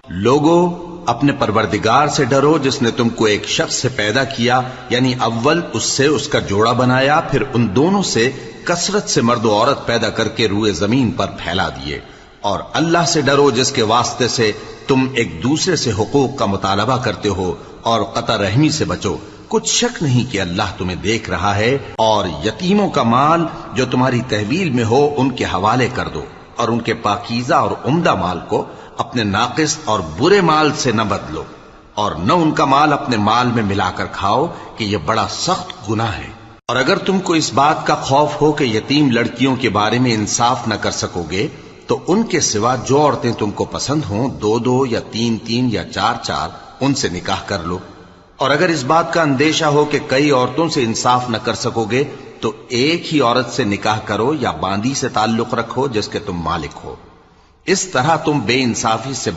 لوگو اپنے پروردگار سے ڈرو جس نے تم کو ایک شخص سے پیدا کیا، یعنی اول اس سے اس کا جوڑا بنایا، پھر ان دونوں سے کثرت سے مرد و عورت پیدا کر کے روئے زمین پر پھیلا دیے۔ اور اللہ سے ڈرو جس کے واسطے سے تم ایک دوسرے سے حقوق کا مطالبہ کرتے ہو، اور قطع رحمی سے بچو، کچھ شک نہیں کہ اللہ تمہیں دیکھ رہا ہے۔ اور یتیموں کا مال جو تمہاری تحویل میں ہو ان کے حوالے کر دو، اور ان کے پاکیزہ اور عمدہ مال کو اپنے ناقص اور برے مال سے نہ بدلو، اور نہ ان کا مال اپنے مال میں ملا کر کھاؤ کہ یہ بڑا سخت گناہ ہے۔ اور اگر تم کو اس بات کا خوف ہو کہ یتیم لڑکیوں کے بارے میں انصاف نہ کر سکو گے تو ان کے سوا جو عورتیں تم کو پسند ہوں، 2 یا 3 یا 4 ان سے نکاح کر لو۔ اور اگر اس بات کا اندیشہ ہو کہ کئی عورتوں سے انصاف نہ کر سکو گے تو ایک ہی عورت سے نکاح کرو یا باندی سے تعلق رکھو جس کے تم مالک ہو، اس طرح تم بے انصافی سے